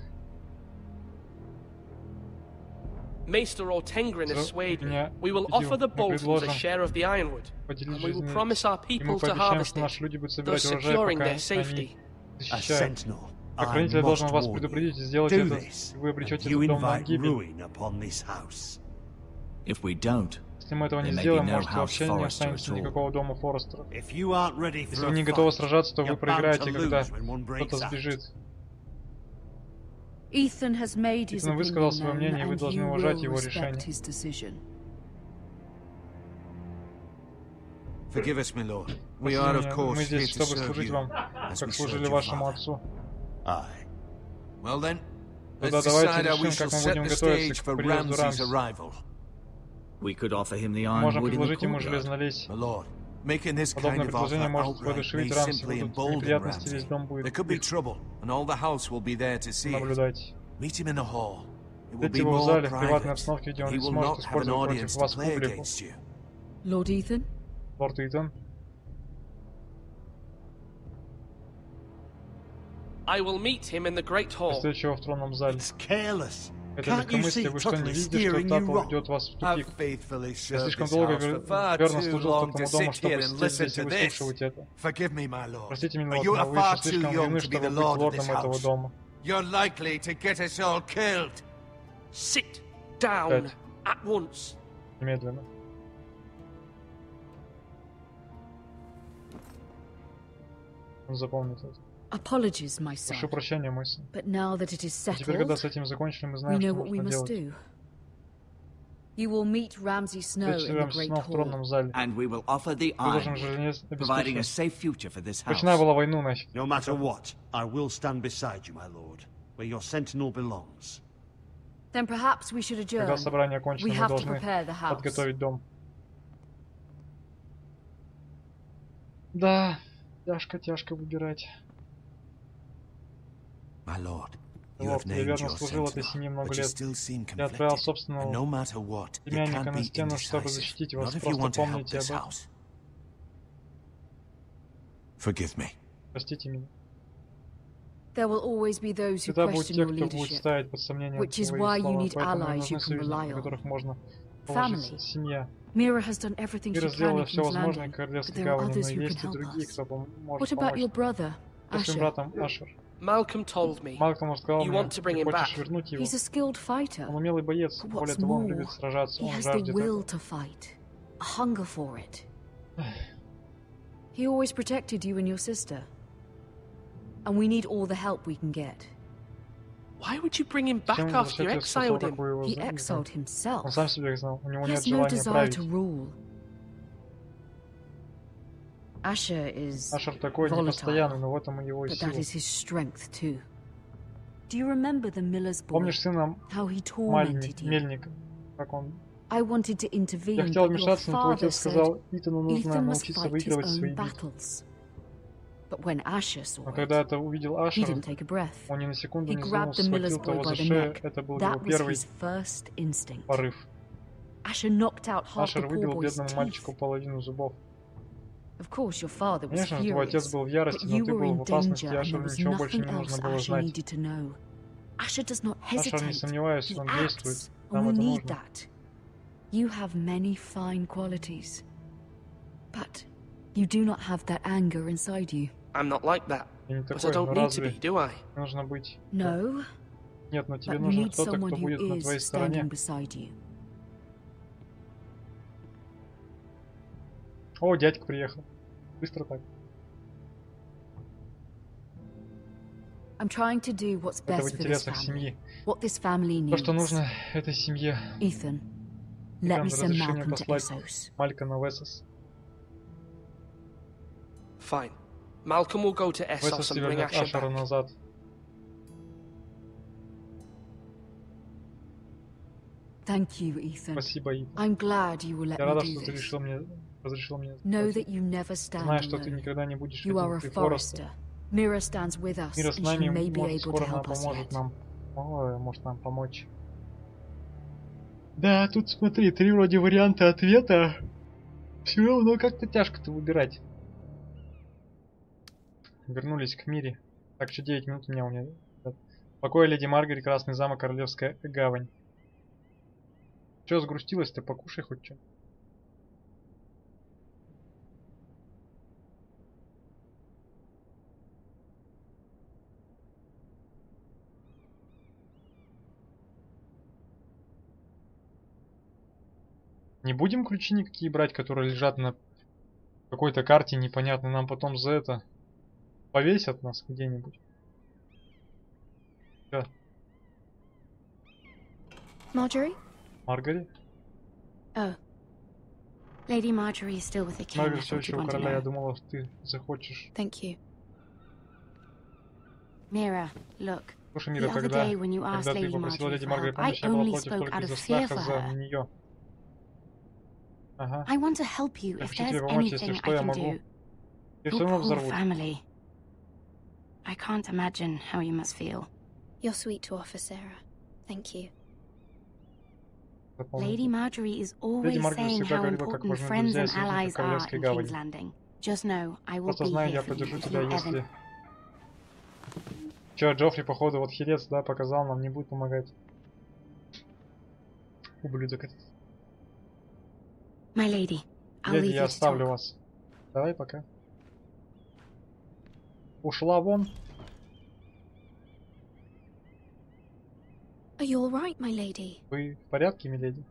Maester or Tengrin has swayed me. We will Идем. offer the Мы Boltons a предложим share of the ironwood, поделить and we will жизнь. promise our И мы people to пообещаем, harvest что наши it, люди будут thus собирать урожай, securing пока their они safety. A защищают. sentinel. Как I хранитель должен must вас warn you. предупредить и сделать Do это. this, Вы and обречете you этот дом на invite гибель. ruin upon this house. If we don't, Если мы этого не сделаем, может вообще не останется никакого дома Форестеров. Если вы не готовы сражаться, то вы проиграете, когда кто-то сбежит. Итан высказал свое мнение, и вы должны уважать его решение. Мы здесь, чтобы служить вам, как служили вашему отцу. Тогда давайте решим, как мы будем готовиться к приезду Рамса. Можем предложить ему железнолесье. Подобное предложение может воодушевить Рамса, будут неприятности, весь дом будет наблюдать. Встретите его в зале, в приватной обстановке, где он не сможет использовать против вас публику. Лорд Итан? Лорд Итан? Встречу его в тронном зале. Это легкомыслие, вы что, не видите, что Тапл ведет вас в тупик? Я слишком долго верно служил такому дому, чтобы сидеть здесь и выслушивать это. Простите меня, лорд, но вы еще слишком юны, чтобы быть лордом этого дома. Немедленно. Он запомнит это. Прошу прощения, мой сын. Теперь, когда с этим закончили, мы знаем, что нужно делать. Встретите Рамси Сноу в тронном зале. Вы должен жене обеспечить. Начинай была войну, нафиг. Когда собрание окончено, мы должны подготовить дом. Да, тяжко выбирать. Лорд, я верно служил этой семье много лет. Я отправил собственного племянника на стену, чтобы защитить вас. Просто помните об этом. Простите меня. Всегда будут те, кто будет ставить под сомнение твои слова, поэтому нужны союзники, на которых можно положиться. Семья. Мира сделала все возможное к Королевской гавани, но есть и другие, кто может помочь. Что с твоим братом Ашер? Малком сказал мне, ты хочешь вернуть его? Он умелый боец, более того, он любит сражаться, он жаждет этого. He always protected you and your sister. And we need all the help we can get. Why would you bring him back after you exiled him? He exiled himself. Он сам себя exiled. У него нет желания править. Ашер такой непостоянный, но в этом его и сила. Помнишь сына мельника, как он... Я хотел вмешаться, но твой отец сказал, Итану нужно научиться выигрывать свои битвы. Но когда это увидел Ашер, он ни на секунду не задумался, схватил того за шею, это был его первый порыв. Ашер выбил бедному мальчику половину зубов. Конечно, твой отец был в ярости, но ты был в опасности, Ашеру ничего больше не нужно было знать. Ашер, не сомневаюсь, он действует, нам это нужно. You have many fine qualities, but you do not have that anger inside you. I'm not like that, but I don't need to be, do I? Нужно быть. No. Нет, но тебе нужен кто-то, кто будет на твоей стороне. О, дядька приехал. Быстро так. Это в интересах семьи. То, что нужно этой семье. Итан, разрешение послать Малькона в Эссос. Fine. Malcolm will go to Essos and bring Asher back. Назад. Thank you, Ethan. Спасибо, Итан. I'm glad you will let me do this. Разрешил мне. Know that you never stand Знаю, что ты никогда не будешь you are a forester. Mira stands with us, Мира с and нами, she may be может, able скоро to она help us поможет yet. нам. Ой, может нам помочь. Да, тут смотри, 3 вроде варианта ответа. Все равно как-то тяжко-то выбирать. Вернулись к Мире. Так, еще 9 минут у меня. Покой леди Маргарет, Красный замок, Королевская гавань. Че сгрустилось-то? Покушай хоть что. Не будем ключи никакие брать, которые лежат на какой-то карте непонятно. Нам потом за это повесят нас где-нибудь. Да. Marjorie? Маргари? Oh. Lady Marjorie is still with the king. Маргари все еще у короля. Я думала, ты захочешь. Thank you. Mira, look. Слушай, Мира, когда ты попросила леди Маргари помощи, я была против только из-за страха за нее. Ага. Я хочу тебе помочь, если что, я могу. И все равно взорвут. I can't imagine how you must feel. You're sweet to offer, Sarah. Thank you. Lady Marjorie is always saying how important friends and allies are in King's Landing. Just know, I will be here for you if you ever... Че, Джоффри, походу, вот херец, да, показал, нам не будет помогать. Ублюдок этот. My lady, леди, я оставлю вас. Давай, пока. Ушла вон. Are you all right, my lady? Вы в порядке, миледи?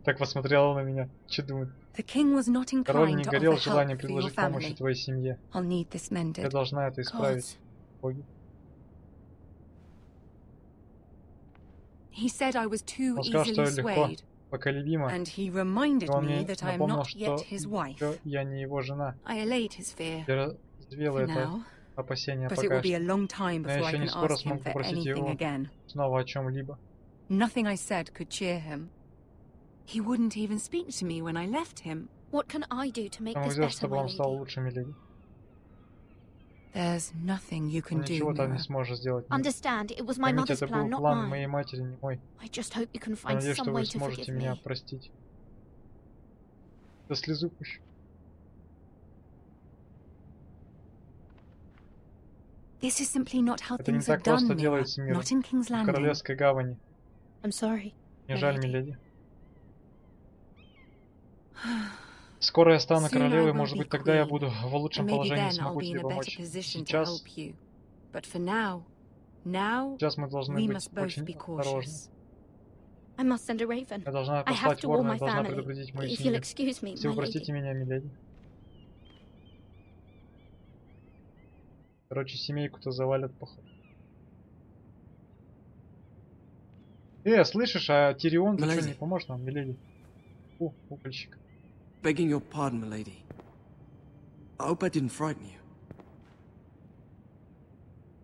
Так посмотрела на меня. Че думает? Король не горел желанием предложить помощь твоей семье. Я должна это исправить. Боги. Он сказал, что я легко поколебима. И он мне напомнил, что я не его жена. Я развеяла это опасение пока что. Но я еще не скоро смогу попросить его снова о чем-либо. He wouldn't even speak to me when I left him. What can I do to make this better, my lady? There's nothing you can do. Ничего там не сможешь сделать. Understand, it was my mother's plan, not план mine. моей матери, не мой. I just hope you can find Надеюсь, что some вы way to сможете forgive меня me. простить. Да слезу пущу. This is simply not how Это не things are так done, просто Mira. делается, Мира. Not in King's В Landing. Королевской гавани. I'm sorry. Не жаль, миледи. Скоро я стану королевой, может быть, тогда я буду в лучшем положении, смогу тебе помочь. Сейчас мы должны быть очень осторожны. Я должна послать ворона, я должна предупредить мою семью. Если вы простите меня, миледи. Короче, семейку-то завалят, походу. Слышишь, а Тирион, ты что, не поможешь нам, миледи? Укольщик. Begging your pardon, milady. I hope I didn't frighten you.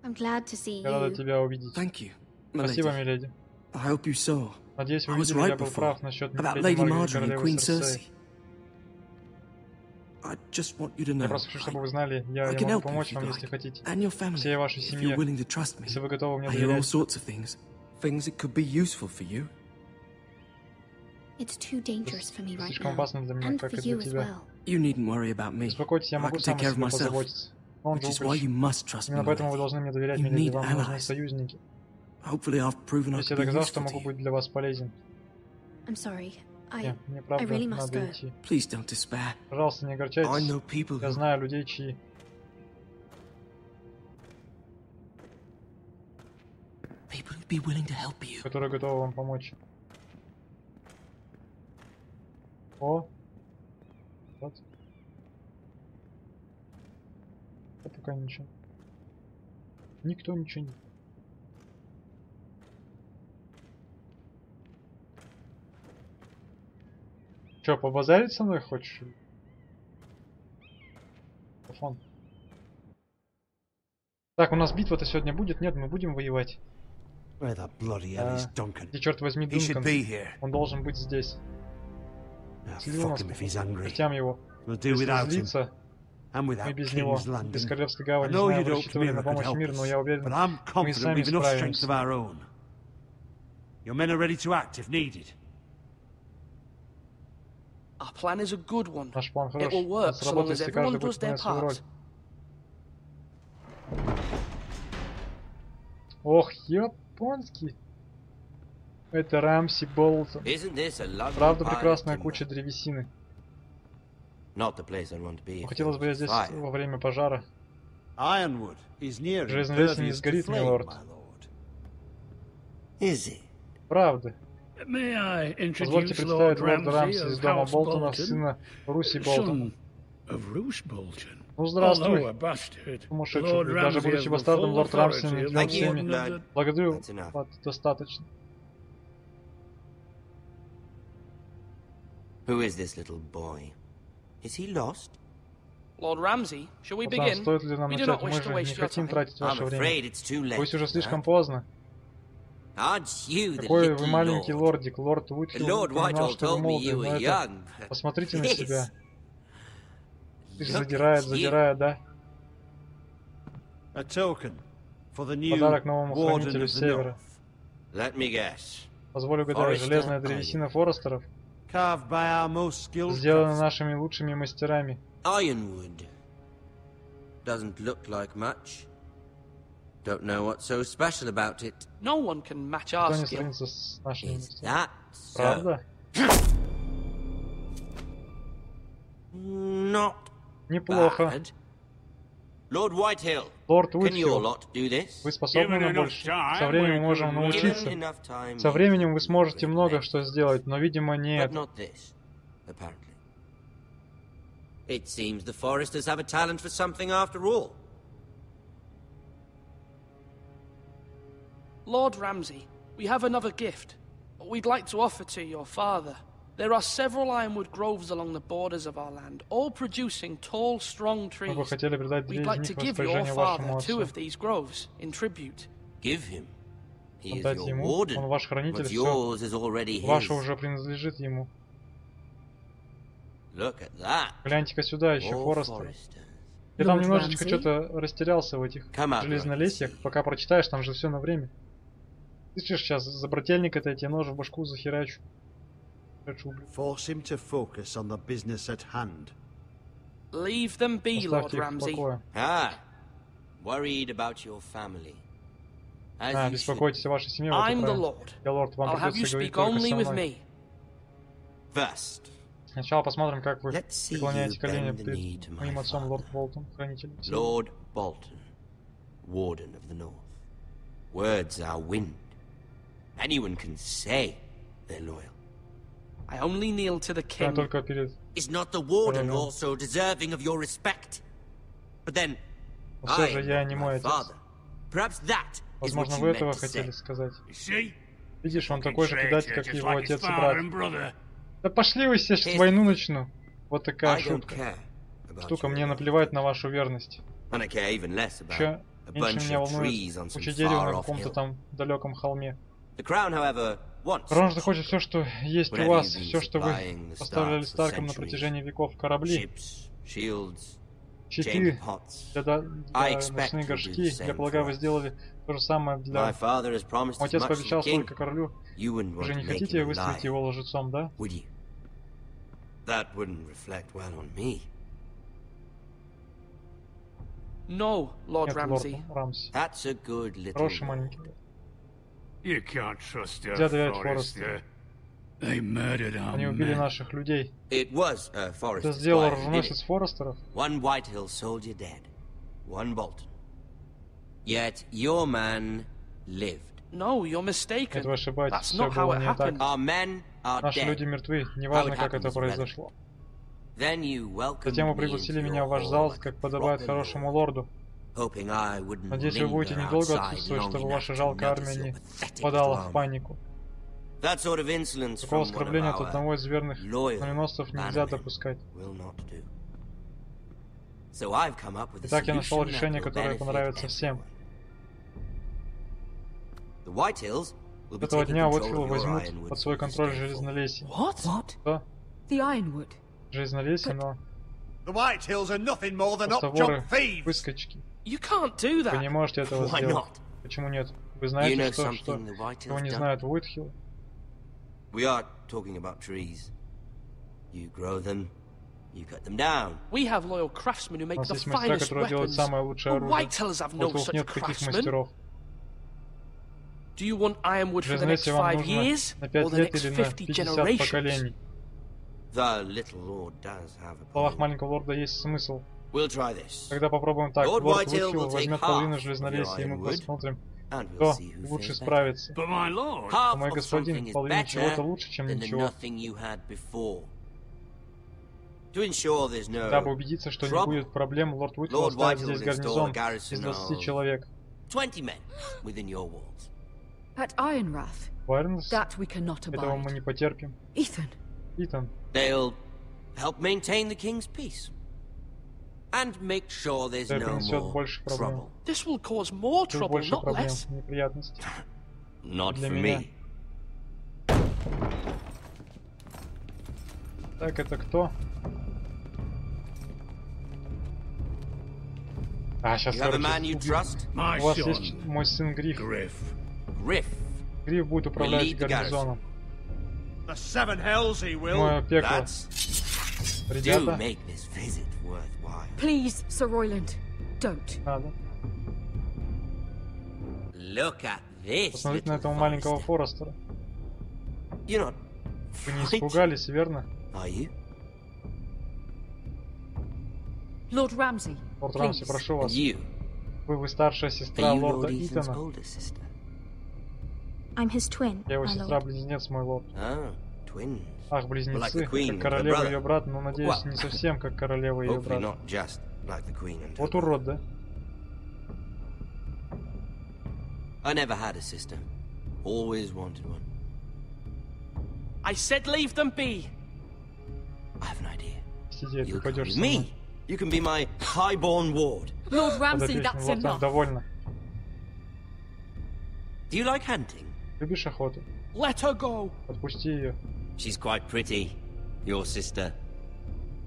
I'm glad to see you. Я рада тебя увидеть. Thank you, Спасибо, миледи. I hope you saw. Надеюсь, вы I was видели, right я был before прав насчет about леди Lady Маргари, Marjorie and королевы Queen Серсеи. Cersei. I just want you to know. Я просто хочу, чтобы вы знали, я могу помочь вам, если хотите. Всей вашей семье, если вы готовы мне доверять. Things that could be useful for you. It's too dangerous for me right Слишком now, опасно для меня, and как for и для you as тебя. well. You needn't worry about me. Успокойтесь, я могу сам о себе позаботиться. Он же укольщик. Именно поэтому вы должны мне доверять, миледи, вам нужны союзники. Если я доказал, что могу быть для вас полезен. I'm sorry. Мне правда really must надо go. идти. Please don't despair. Пожалуйста, не огорчайтесь. Я знаю людей, чьи. Которые готовы вам помочь. О! Вот. А пока ничего. Никто ничего не... Чё, побазарить со мной хочешь? Телефон. Так, у нас битва-то сегодня будет? Нет, мы будем воевать. Где, черт возьми, Дункан? Он должен быть здесь. Слил нас, путям его. Если злится, мы без него, без Королевской гавани, знаем, вы рассчитывали на помощь миру, но я уверен, мы сами справимся. Наш план хорош, он сработает, если каждый будет выполнять свою роль. Ох, японский. Это Рамси Болтон. Правда, прекрасная куча древесины. Хотелось бы я здесь во время пожара. Железный лес не сгорит, милорд. Правда. Позвольте представить лорда Рамси из дома Болтонов, сына Руси Болтона. Ну, здравствуй, сумасшедший. Даже будучи бастардом, лорд Рамси наделен всеми. Благодарю, достаточно. Who is this little boy? Is he lost? Lord Ramsay, shall we begin? Стоит ли нам начать? Мы же не хотим тратить ваше время. Пусть уже слишком поздно. Какой вы маленький лордик, лорд Уитхилл упоминал, что вы молоды, но это... Посмотрите на себя. Ты же задирает, да? Подарок новому хранителю Севера. Позволю угадать, железная древесина Форестеров сделана нашими лучшими мастерами. Don't know what's so special about it. No one can match our skill. Is that so? Not bad. Lord Whitehill, can your lot do this? Вы способны на больше. Со временем мы можем научиться. Со временем вы сможете много что сделать, но, видимо, нет. It seems the Foresters have a talent for something after all. Lord Ramsay, we have another gift. We'd like to offer to your father. There are several ironwood groves along the borders of our land, all producing tall, strong trees. We'd like to give your father 2 of these groves in tribute. Give him. He is your warden, but yours is already his. Ваше уже принадлежит ему. Look at that. Гляньте-ка сюда, еще Форестер. Я там немножечко что-то растерялся в этих железнолесьях. Пока прочитаешь, там же все на время. Ты что, сейчас за брательника-то я тебе нож в башку захерачу. Force him to focus on the business at hand. Leave them be, Lord Ramsay. Worried about your family. Беспокойтесь о вашей семье. I'm the Lord. Я лорд, вам придется говорить только со мной. Сначала посмотрим, как вы преклоняете колени перед моим отцом, лорд Болтон, хранителем. Lord Bolton, Warden of the North. Words are wind. Anyone can say they're loyal. I only kneel to the king. Is not the warden also deserving of your respect? But then, I am my father. Perhaps that is what you meant to say. Видишь, он такой же предатель, как его отец и брат. Да пошли вы все, сейчас войну начну. Вот такая шутка. Штука, мне наплевать на вашу верность. Еще меньше меня волнует куча дерева на каком-то там далеком холме. Корона же хочет все, что есть у вас, все, что вы поставляли Старкам на протяжении веков, корабли, щиты, для ночные горшки. Я полагаю, вы сделали то же самое для... Мой отец пообещал столько королю. Вы же не хотите выставить его лжецом, да? No, Lord Ramsay. That's a good little Хороший маленький. Нельзя доверять Форестеру. Они убили наших людей. Это сделал оруженосец Форестеров. One Whitehill soldier dead, one Bolton. Yet your man lived. No, you're mistaken. Нет, вы ошибаетесь, все было не так. Наши люди мертвы, неважно, как это произошло. Затем вы пригласили меня в ваш зал, как подобает хорошему лорду. Надеюсь, вы будете недолго отсутствовать, чтобы ваша жалкая армия не впадала в панику. Такого оскорбления от одного из верных знаменосцев нельзя допускать. Итак, я нашел решение, которое понравится всем. С этого дня Уитхилл возьмут под свой контроль железнолесье. Что? Железнолесье, но... Постоворы, выскочки. Вы не можете этого сделать. Почему нет? Вы знаете, что его не знают в Уитхилле? We are talking about trees. You grow them, you cut them down. We have loyal craftsmen who make the finest weapons. But Whitehills have no such craftsmen. Do you want ironwood for the next 5 years or the next 50 generations? The little lord does have a В словах маленького лорда есть смысл. We'll try this. Тогда попробуем так. Лорд Уитхилл возьмет половину железнолесья, и мы посмотрим, Кто лучше справится? Мой господин, половина чего-то лучше, чем ничего. Дабы убедиться, что не будет проблем, лорд Уитл оставит здесь гарнизон из 20 человек. Вайрнс? Этого мы не потерпим. Итан. Это принесет больше проблем. Больше проблем, неприятностей. Для меня. Так, это кто? Сейчас, короче, у вас есть мой сын Гриф. Гриф будет управлять гарнизоном. Мое пекло. Ребята. Please, Sir Royland, don't. Надо. Посмотрите на этого маленького Форестера. Вы не испугались, верно? Лорд Рамси, прошу вас. Вы старшая сестра лорда Итана. Я его сестра-близнец, мой лорд. Ах, близнецы, как королева и ее брат, но, надеюсь, не совсем как королева и ее брат. Вот урод, да? I never had a sister. Always wanted one. I said leave them be. I have an idea. You can be me. You can be my highborn ward. Lord Ramsay, that's enough. Довольно. Do you like hunting? Любишь охоту? Let her go. Отпусти ее. She's quite pretty, your sister.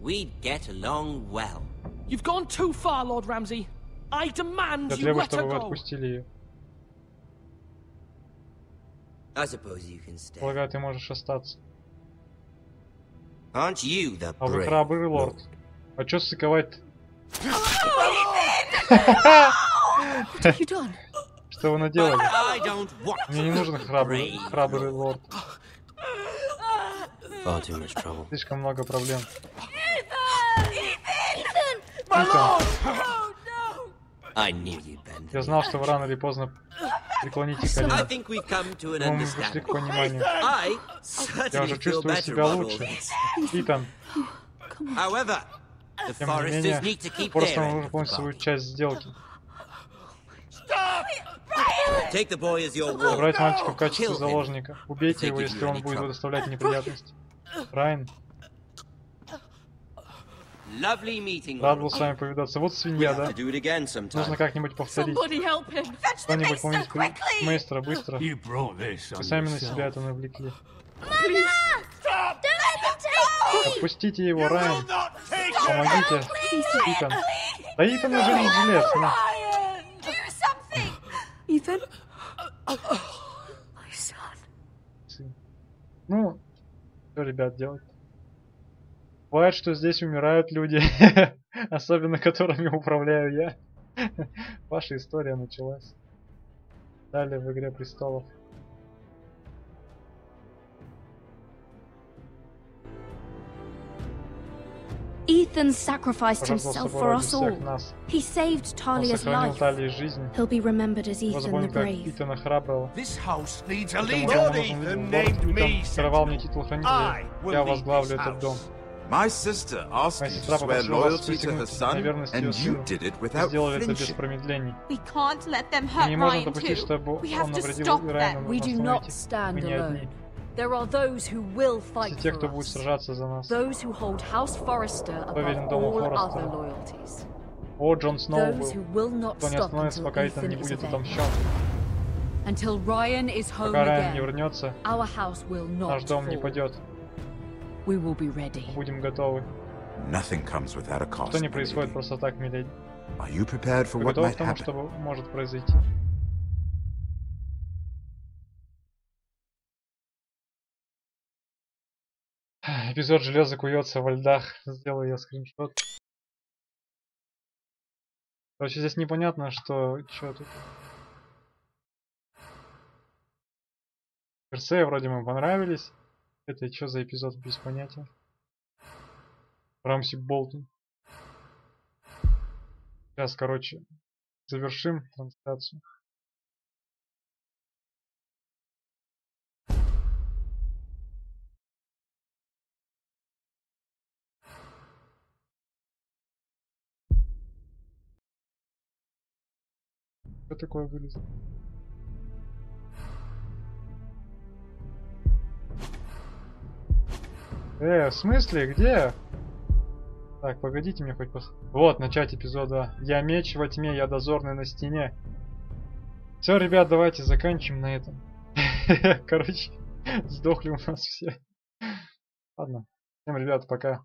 We'd get along well. You've gone too far, Lord Ramsay. I demand you let her go. Отпустили ее. I suppose you can stay. Полагаю, ты можешь остаться. Aren't you the А вы храбрый лорд. А чё сыковать? Что вы наделали? Мне не нужен храбрый лорд. Слишком много проблем. Я знал, что вы рано или поздно преклоните колени. Но мы пришли к пониманию. Я уже чувствую себя лучше. Итан. Тем не менее, Форестам нужно выполнить свою часть сделки. Забрать мальчика в качестве заложника. Убейте его, если он будет доставлять неприятности. Райан. Рад был с вами повидаться. Вот свинья, да? Нужно как-нибудь повторить. Кто-нибудь помогите мейстера, быстро. Вы сами на себя это навлекли. Отпустите его, Райан. Помогите. Итан. Да Итан уже не жилец, ну. Итан? Ну, что, ребят, делать? Бывает, что здесь умирают люди, особенно которыми управляю я. Ваша история началась. Далее в «Игре престолов». Ethan sacrificed himself for us all. He saved Talia's life. He'll be remembered as Ethan the Brave. This house needs a leader. Ethan named me. Я возглавлю этот дом. My sister asked you to swear loyalty to her son, and you did it without flinching. We can't let them hurt Ryan too. We have to stop them. We do not stand alone. There are those who will fight for us. Those who hold House Forrester above all other loyalties. Those who will not stop until Ethan is avenged. Until Ryan is home again, our house will not fall. We will be ready. Будем готовы. Nothing comes without a cost. Что не происходит просто так, миледи. Are you prepared for what might happen? Что может произойти? Эпизод «Железо куется во льдах». Сделаю я скриншот. Короче, здесь непонятно, что тут. Персея вроде мы понравились. Это что за эпизод, без понятия. Рамси Болтон. Сейчас, короче, завершим трансляцию. Что такое вылез? В смысле? Где? Так, погодите мне хоть пос... Вот, начать эпизод 2. Я меч во тьме, я дозорный на стене. Все, ребят, давайте заканчиваем на этом. Короче, сдохли у нас все. Ладно. Всем, ребят, пока.